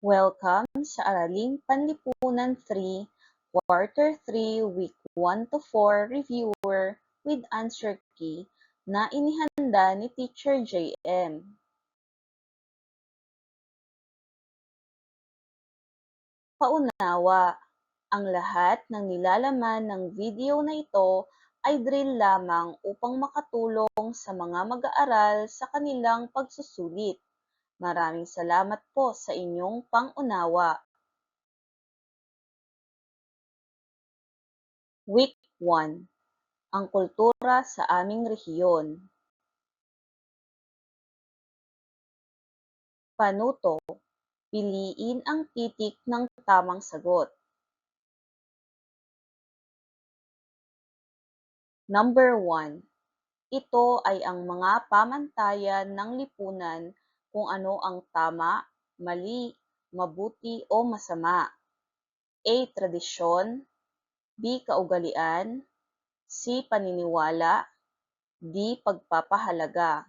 Welcome sa Araling Panlipunan 3, Quarter 3, Week 1 to 4 Reviewer with Answer Key na inihanda ni Teacher JM. Paunawa, ang lahat ng nilalaman ng video na ito ay drill lamang upang makatulong sa mga mag-aaral sa kanilang pagsusulit. Maraming salamat po sa inyong pang-unawa. Week 1. Ang kultura sa aming rehiyon. Panuto, piliin ang titik ng tamang sagot. Number 1. Ito ay ang mga pamantayan ng lipunan kung ano ang tama, mali, mabuti o masama. A. Tradisyon, B. Kaugalian, C. Paniniwala, D. Pagpapahalaga.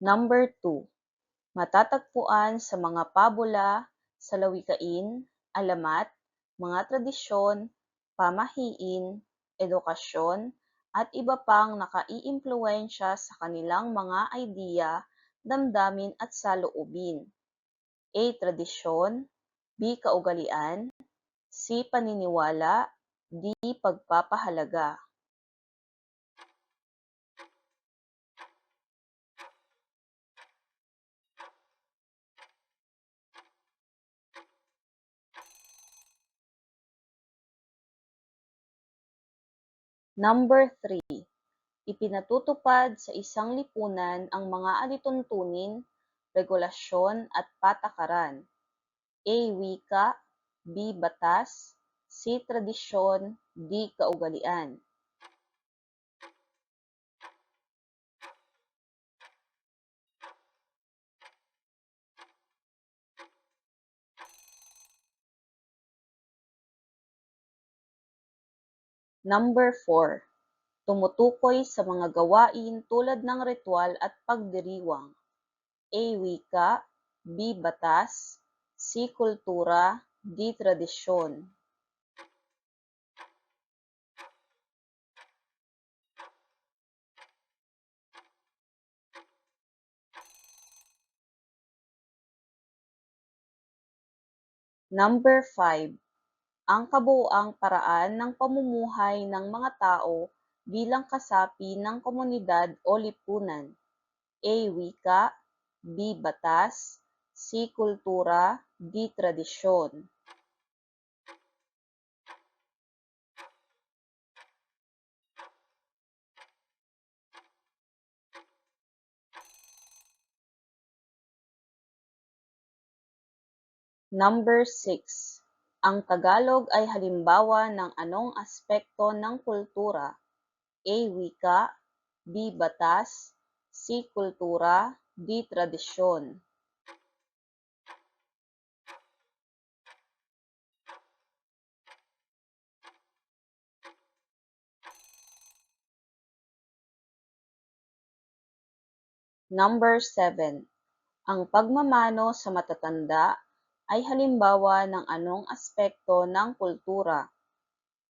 Number 2. Matatagpuan sa mga pabula, salawikain, alamat, mga tradisyon, pamahiin, edukasyon, at iba pang nakaiimpluwensya sa kanilang mga idea, damdamin at saloobin. A. Tradisyon, B. Kaugalian, C. Paniniwala, D. Pagpapahalaga. Number 3. Ipinatutupad sa isang lipunan ang mga alituntunin, regulasyon at patakaran. A. Wika, B. Batas, C. Tradisyon, D. Kaugalian. Number 4. Tumutukoy sa mga gawain tulad ng ritual at pagdiriwang. A. Wika, B. Batas, C. Kultura, D. Tradisyon. Number 5. Ang kabuuang paraan ng pamumuhay ng mga tao bilang kasapi ng komunidad o lipunan. A. Wika, B. Batas, C. Kultura, D. Tradisyon. Number 6. Ang Tagalog ay halimbawa ng anong aspekto ng kultura? A. Wika, B. Batas, C. Kultura, D. Tradisyon. Number 7. Ang pagmamano sa matatanda ay halimbawa ng anong aspekto ng kultura?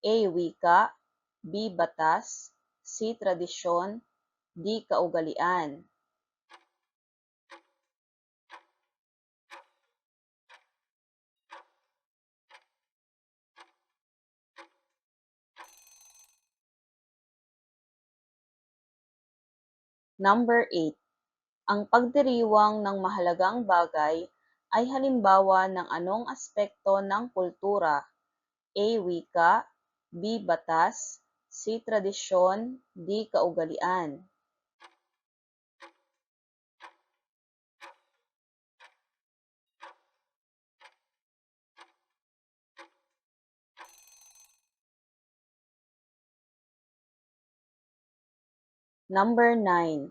A. Wika, B. Batas, C. Tradisyon, D. Kaugalian. Number 8. Ang pagdiriwang ng mahalagang bagay ay halimbawa ng anong aspekto ng kultura? A. Wika, B. Batas, C. Tradisyon, D. Kaugalian. Number 9.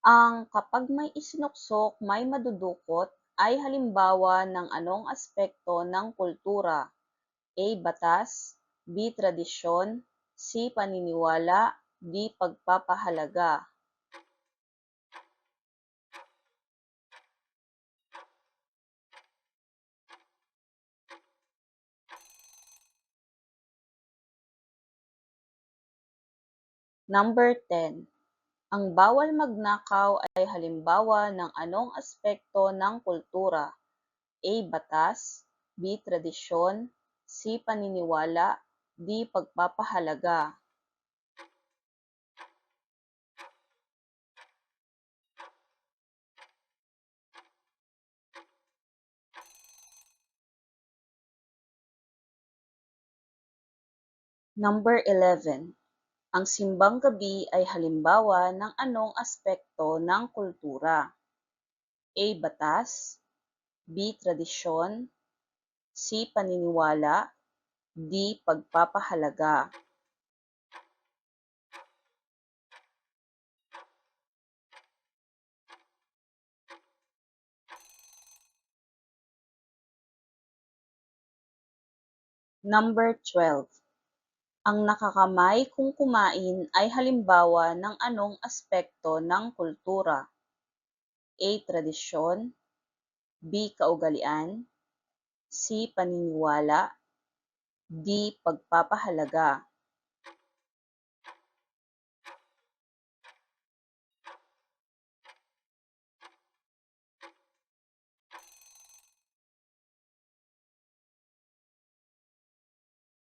Ang kapag may isinuksok may madudukot ay halimbawa ng anong aspekto ng kultura? A. Batas, B. Tradisyon, C. Paniniwala, D. Pagpapahalaga. Number 10. Ang bawal magnakaw ay halimbawa ng anong aspekto ng kultura? A. Batas, B. Tradisyon, C. Paniniwala, D. Pagpapahalaga. Number 11. Ang simbang gabi ay halimbawa ng anong aspekto ng kultura? A. Batas, B. Tradisyon, C. Paniniwala, D. Pagpapahalaga. Number 12. Ang nakakamay kung kumain ay halimbawa ng anong aspekto ng kultura? A. Tradisyon, B. Kaugalian, C. Paniniwala, D. Pagpapahalaga.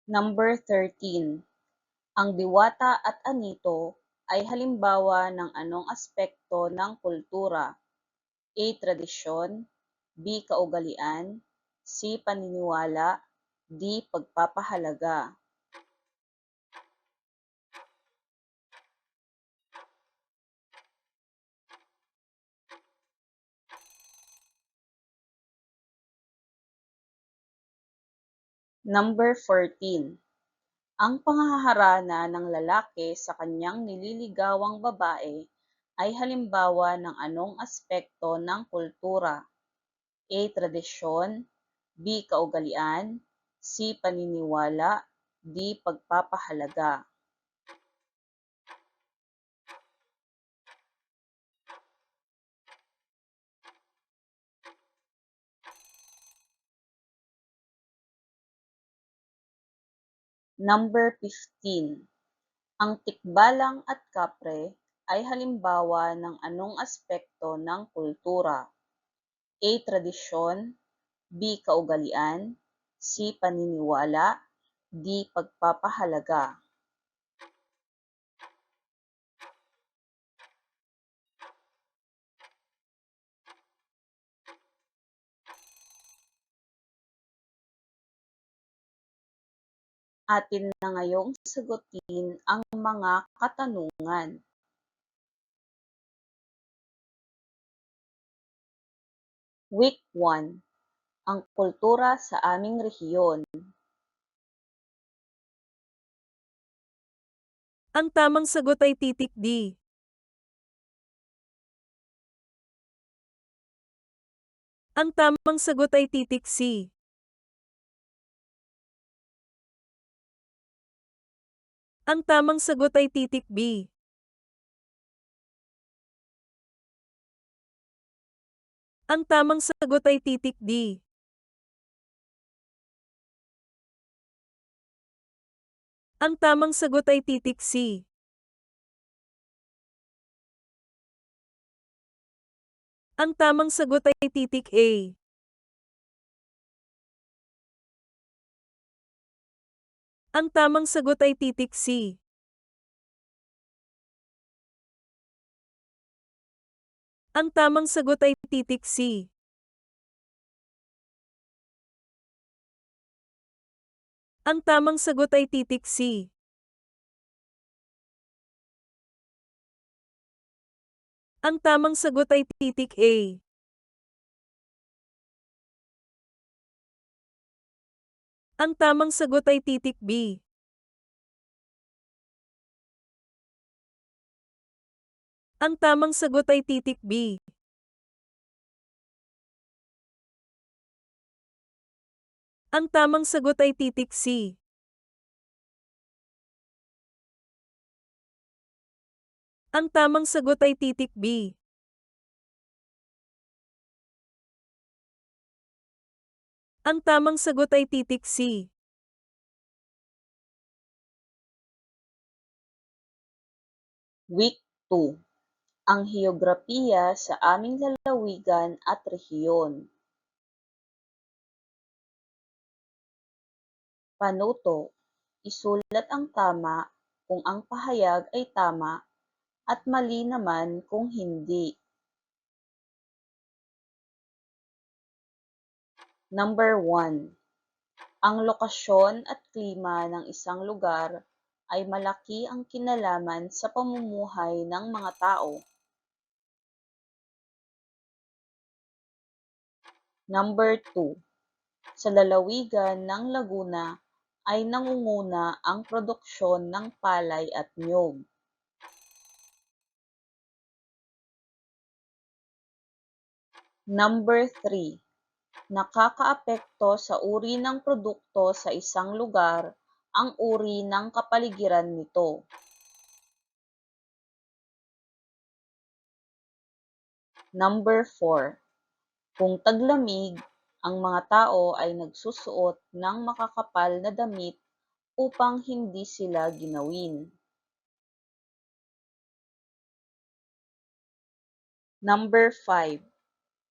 Number 13. Ang diwata at anito ay halimbawa ng anong aspekto ng kultura? A. Tradisyon, B. Kaugalian, C. Paniniwala, D. Pagpapahalaga. Number 14. Ang panghaharana ng lalaki sa kanyang nililigawang babae ay halimbawa ng anong aspekto ng kultura? A. Tradisyon, B. Kaugalian, C. Paniniwala, D. Pagpapahalaga. Number 15. Ang tikbalang at kapre ay halimbawa ng anong aspekto ng kultura? A. Tradisyon, B. Kaugalian, C. Paniniwala, D. Pagpapahalaga. Atin na ngayong sagutin ang mga katanungan. Week 1. Ang kultura sa aming rehiyon. Ang tamang sagot ay titik D. Ang tamang sagot ay titik C. Ang tamang sagot ay titik B. Ang tamang sagot ay titik D. Ang tamang sagot ay titik C. Ang tamang sagot ay titik A. Ang tamang sagot ay titik C. Ang tamang sagot ay titik C. Ang tamang sagot ay titik C. Ang tamang sagot ay titik A. Ang tamang sagot ay titik B. Ang tamang sagot ay titik B. Ang tamang sagot ay titik C. Ang tamang sagot ay titik B. Ang tamang sagot ay titik C. Week 2. Ang heograpiya sa aming lalawigan at rehiyon. Panuto. Isulat ang tama kung ang pahayag ay tama at mali naman kung hindi. Number 1. Ang lokasyon at klima ng isang lugar ay malaki ang kinalaman sa pamumuhay ng mga tao. Number 2. Sa lalawigan ng Laguna ay nangunguna ang produksyon ng palay at niyog. Number 3. Nakakaapekto sa uri ng produkto sa isang lugar ang uri ng kapaligiran nito. Number 4. Kung taglamig, ang mga tao ay nagsusuot ng makakapal na damit upang hindi sila ginawin. Number 5.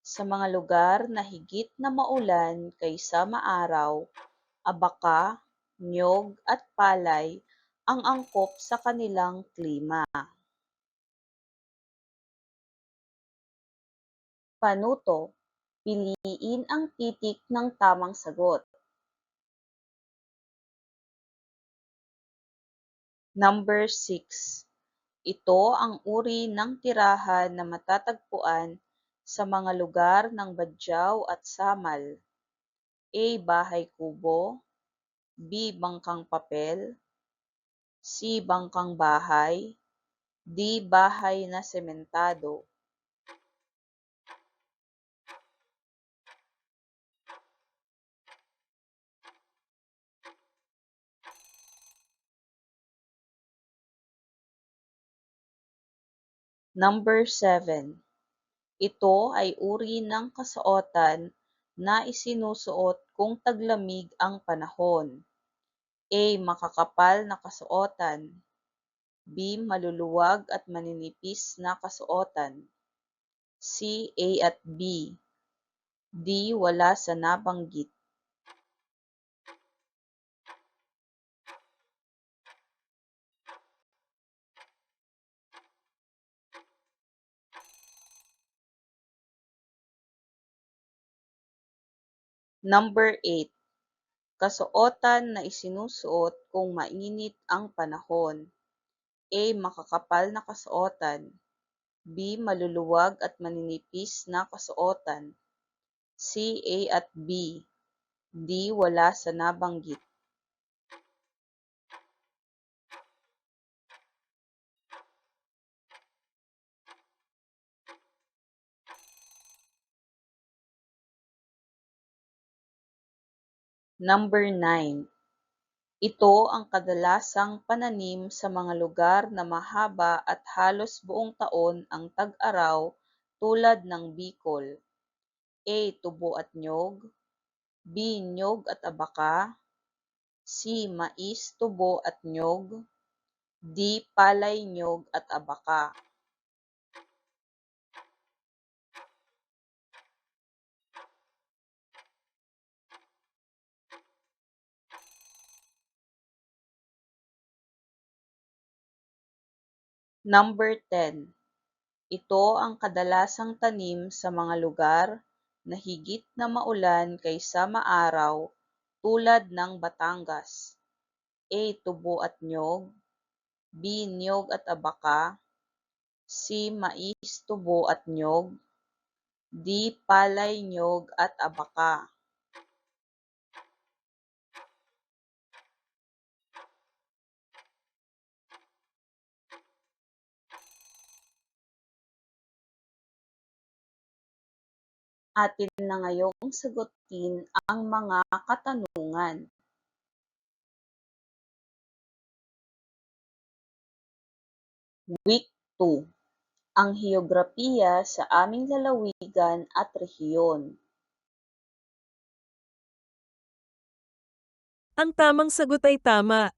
Sa mga lugar na higit na maulan kaysa maaraw, abaka, niyog at palay ang angkop sa kanilang klima. Panuto. Piliin ang titik ng tamang sagot. Number 6. Ito ang uri ng tirahan na matatagpuan sa mga lugar ng Badyaw at Samal. A. Bahay kubo, B. Bangkang papel, C. Bangkang bahay, D. Bahay na sementado. Number 7. Ito ay uri ng kasuotan na isinusuot kung taglamig ang panahon. A. Makakapal na kasuotan, B. Maluluwag at maninipis na kasuotan, C. A at B, D. Wala sa nabanggit. Number 8. Kasuotan na isinusuot kung mainit ang panahon. A. Makakapal na kasuotan, B. Maluluwag at maninipis na kasuotan, C. A at B, D. Wala sa nabanggit. Number 9. Ito ang kadalasang pananim sa mga lugar na mahaba at halos buong taon ang tag-araw tulad ng Bicol. A. Tubo at niyog, B. Niyog at abaka, C. Mais, tubo at niyog, D. Palay, niyog at abaka. Number 10. Ito ang kadalasang tanim sa mga lugar na higit na maulan kaysa maaraw tulad ng Batangas. A. Tubo at niyog, B. Niyog at abaka, C. Mais, tubo at niyog, D. Palay, niyog at abaka. Atin na ngayong sagutin ang mga katanungan. Week 2. Ang heograpiya sa aming lalawigan at rehiyon. Ang tamang sagot ay tama.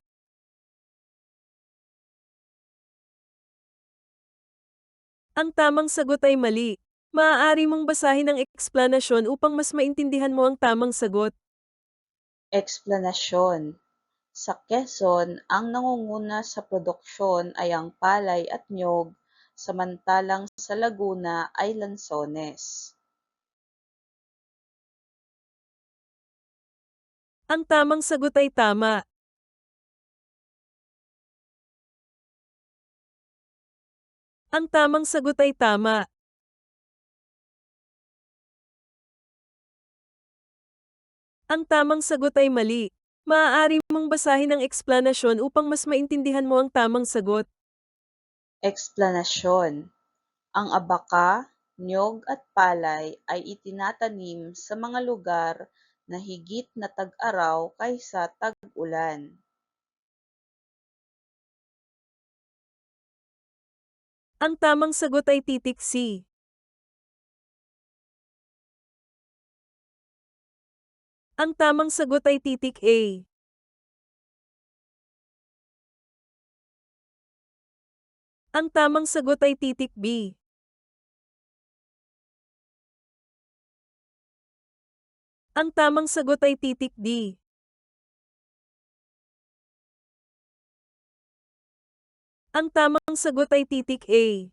Ang tamang sagot ay mali. Maaari mong basahin ang eksplanasyon upang mas maintindihan mo ang tamang sagot. Eksplanasyon. Sa Quezon, ang nangunguna sa produksyon ay ang palay at niyog, samantalang sa Laguna ay lansones. Ang tamang sagot ay tama. Ang tamang sagot ay tama. Ang tamang sagot ay mali. Maaari mong basahin ang eksplanasyon upang mas maintindihan mo ang tamang sagot. Eksplanasyon. Ang abaka, niyog at palay ay itinatanim sa mga lugar na higit na tag-araw kaysa tag-ulan. Ang tamang sagot ay titik C. Ang tamang sagot ay titik A. Ang tamang sagot ay titik B. Ang tamang sagot ay titik D. Ang tamang sagot ay titik A.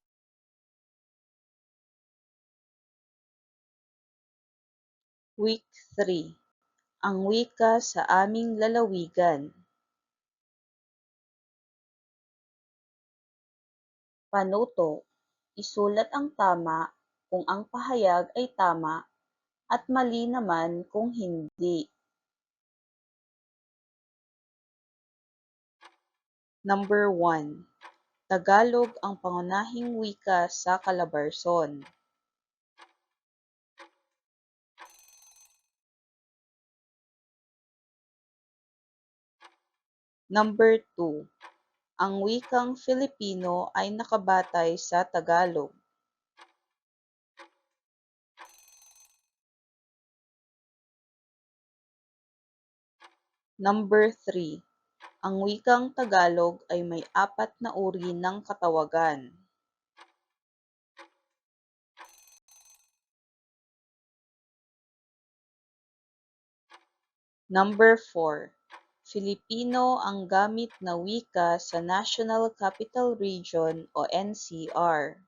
Week 3. Ang wika sa aming lalawigan. Panuto. Isulat ang tama kung ang pahayag ay tama at mali naman kung hindi. Number 1. Tagalog ang pangunahing wika sa Calabarzon. Number 2. Ang wikang Filipino ay nakabatay sa Tagalog. Number 3. Ang wikang Tagalog ay may 4 na uri ng katawagan. Number 4. Filipino ang gamit na wika sa National Capital Region o NCR.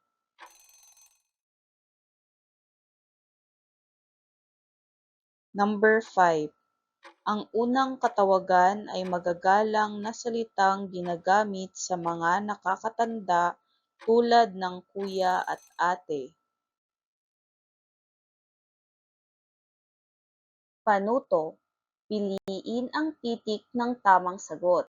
Number 5. Ang unang katawagan ay magagalang na salitang ginagamit sa mga nakakatanda tulad ng kuya at ate. Panuto. Piliin ang titik ng tamang sagot.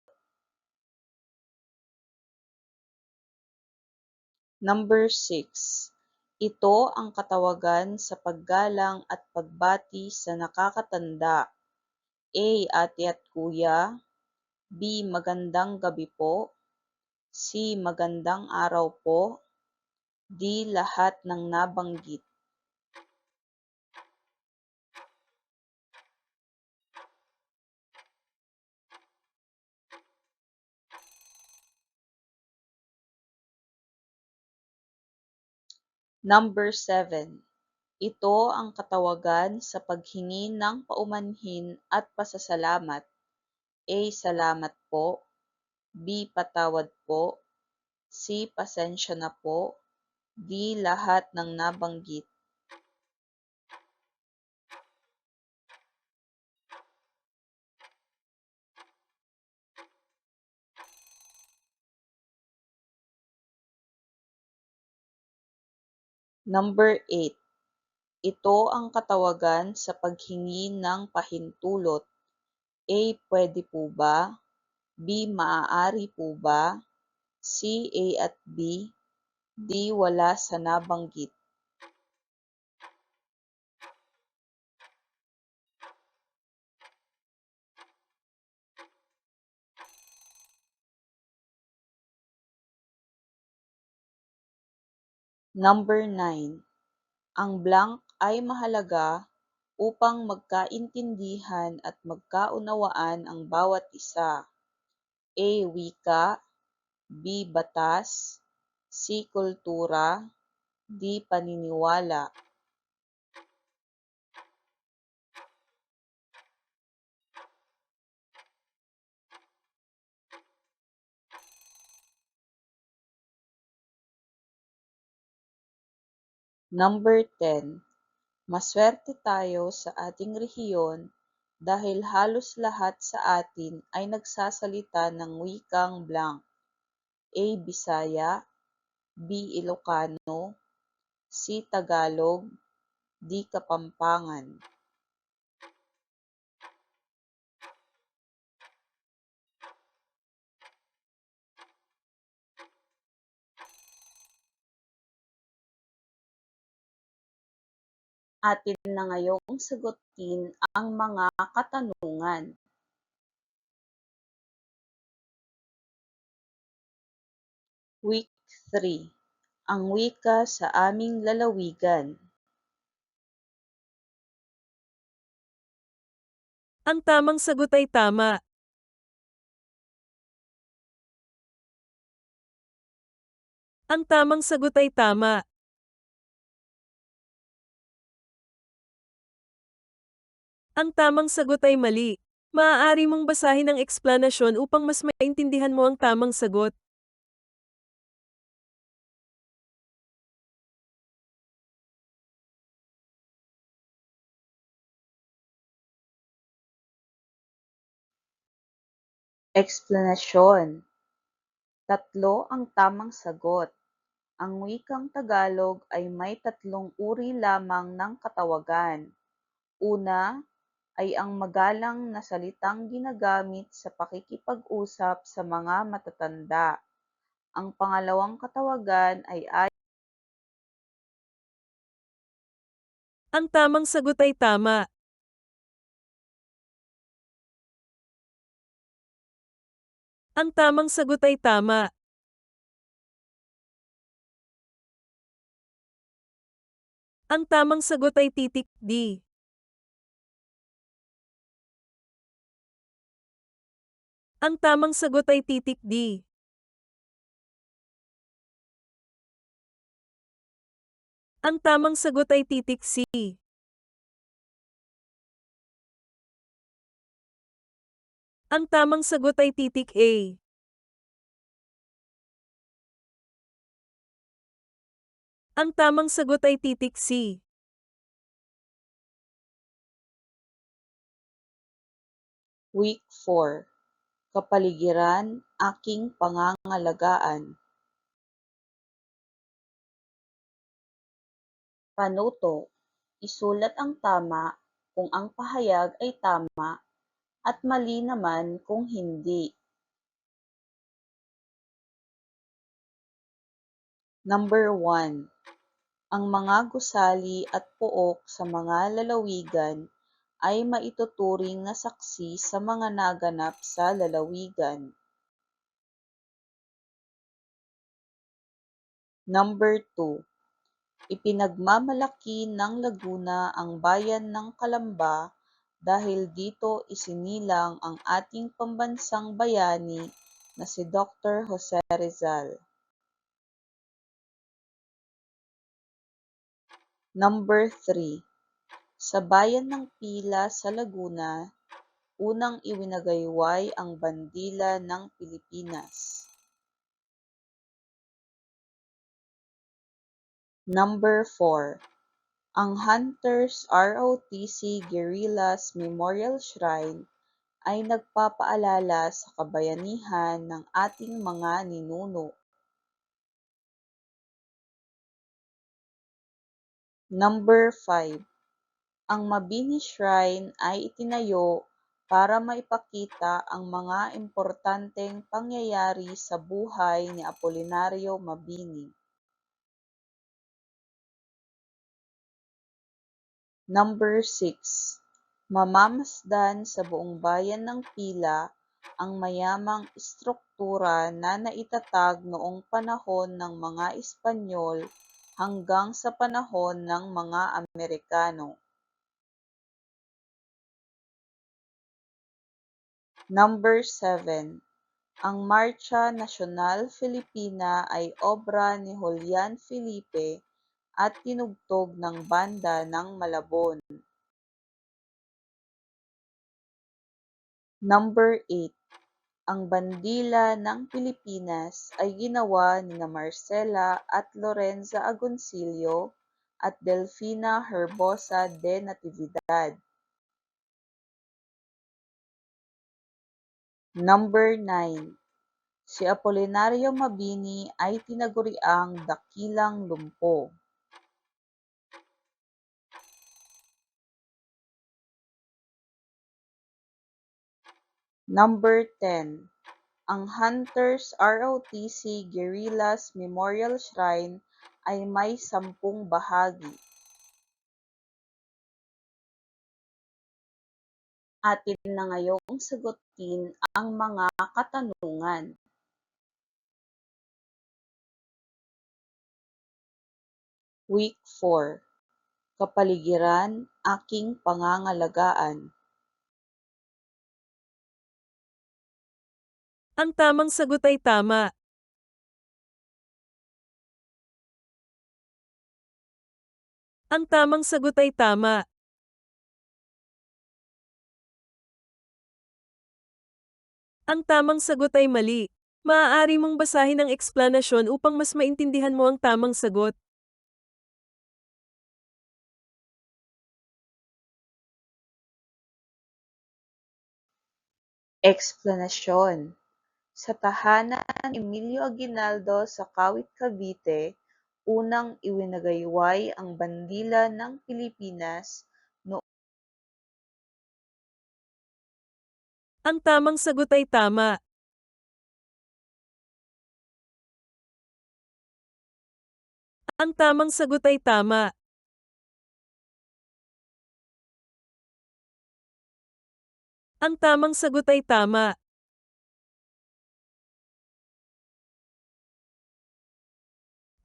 Number 6. Ito ang katawagan sa paggalang at pagbati sa nakakatanda. A. Ate at kuya. B. Magandang gabi po. C. Magandang araw po. D. Lahat ng nabanggit. Number 7. Ito ang katawagan sa paghingi ng paumanhin at pasasalamat. A. Salamat po. B. Patawad po. C. Pasensya na po. D. Lahat ng nabanggit. Number 8. Ito ang katawagan sa paghingi ng pahintulot. A. Pwede po ba? B. Maaari po ba? C. A at B. D. Wala sa nabanggit. Number 9. Ang blank ay mahalaga upang magkaintindihan at magkaunawaan ang bawat isa. A. Wika, B. Batas, C. Kultura, D. Paniniwala. Number 10. Maswerte tayo sa ating rehiyon dahil halos lahat sa atin ay nagsasalita ng wikang blank. A. Bisaya, B. Ilocano, C. Tagalog, D. Kapampangan. Atin na ngayong sagutin ang mga katanungan. Week 3. Ang wika sa aming lalawigan. Ang tamang sagot ay tama. Ang tamang sagot ay tama. Ang tamang sagot ay mali. Maaari mong basahin ang eksplanasyon upang mas maintindihan mo ang tamang sagot. Eksplanasyon. Tatlo ang tamang sagot. Ang wikang Tagalog ay may tatlong uri lamang ng katawagan. Una ay ang magalang na salitang ginagamit sa pakikipag-usap sa mga matatanda. Ang pangalawang katawagan ay Ang tamang sagot ay tama. Ang tamang sagot ay tama. Ang tamang sagot ay titik D. Ang tamang sagot ay titik D. Ang tamang sagot ay titik C. Ang tamang sagot ay titik A. Ang tamang sagot ay titik C. Week 4. Kapaligiran, aking pangangalagaan. Panuto. Isulat ang tama kung ang pahayag ay tama at mali naman kung hindi. Number 1. Ang mga gusali at pook sa mga lalawigan ay maituturing na saksi sa mga naganap sa lalawigan. Number 2. Ipinagmamalaki ng Laguna ang bayan ng Calamba dahil dito isinilang ang ating pambansang bayani na si Dr. Jose Rizal. Number 3. Sa bayan ng Pila sa Laguna, unang iwinagayway ang bandila ng Pilipinas. Number 4. Ang Hunters ROTC Guerrillas Memorial Shrine ay nagpapaalala sa kabayanihan ng ating mga ninuno. Number 5. Ang Mabini Shrine ay itinayo para maipakita ang mga importanteng pangyayari sa buhay ni Apolinario Mabini. Number 6. Mamamasdan sa buong bayan ng Pila ang mayamang istruktura na naitatag noong panahon ng mga Espanyol hanggang sa panahon ng mga Amerikano. Number 7. Ang Marcha Nasyonal Filipina ay obra ni Julian Felipe at tinugtog ng Banda ng Malabon. Number 8. Ang bandila ng Pilipinas ay ginawa nina Marcela at Lorenza Agoncillo at Delfina Herbosa de Natividad. Number 9. Si Apolinario Mabini ay tinaguriang Dakilang Lumpo. Number 10. Ang Hunters ROTC Guerrillas Memorial Shrine ay may 10 bahagi. Atin na ngayong sagutin ang mga katanungan. Week 4. Kapaligiran, aking pangangalagaan. Ang tamang sagot ay tama. Ang tamang sagot ay tama. Ang tamang sagot ay mali. Maaari mong basahin ang eksplanasyon upang mas maintindihan mo ang tamang sagot. Eksplanasyon. Sa tahanan ni Emilio Aguinaldo sa Kawit, Cavite, unang iwinagayway ang bandila ng Pilipinas noong Ang tamang sagot ay tama. Ang tamang sagot ay tama. Ang tamang sagot ay tama.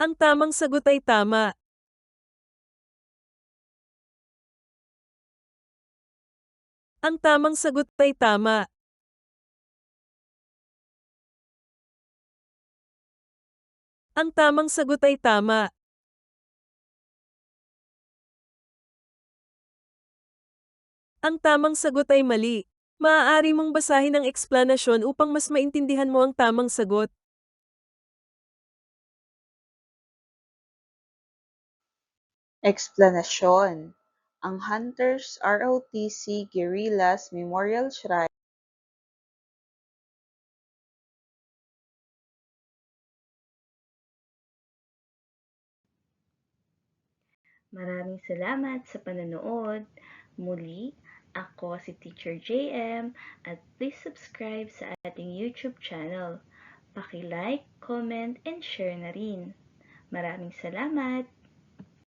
Ang tamang sagot ay tama. Ang tamang sagot ay tama. Ang tamang sagot ay tama. Ang tamang sagot ay mali. Maaari mong basahin ang eksplanasyon upang mas maintindihan mo ang tamang sagot. eksplanasyon. Ang Hunters ROTC Guerrillas Memorial Shrine Maraming salamat sa panonood. Muli, ako si Teacher JM at please subscribe sa ating YouTube channel. Paki-like, comment, and share na rin. Maraming salamat!